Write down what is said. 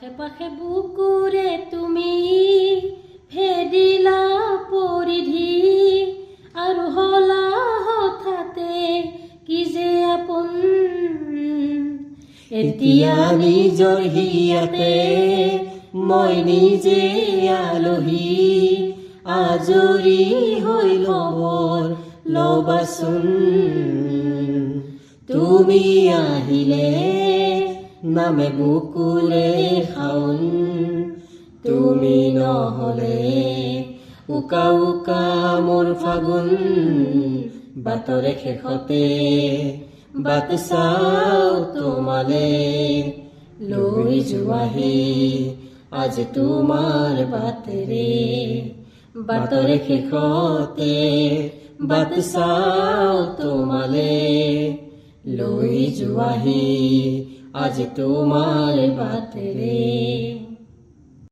আশে পাশে বুকুৰে তুমি ভেদিলা পৰিধি আৰু হলা হঠাতে কি যে আপোন এতিয়া নিজৰ হিয়াতে মই নিজে আলহী আজৰি হৈ ল'বাচোন তুমি আহিলে নামে বুকুৰে খাওন তুমি নহলে উকা উকা মোৰ ফাগুন বাটৰে শেষতে বাট চাও তোমালে লৈ যোৱাহি আজি তোমাৰ বাটৰে শেষতে বাট চাও তোমালে লৈ যোৱাহি আজি তোমাৰ বাটেৰে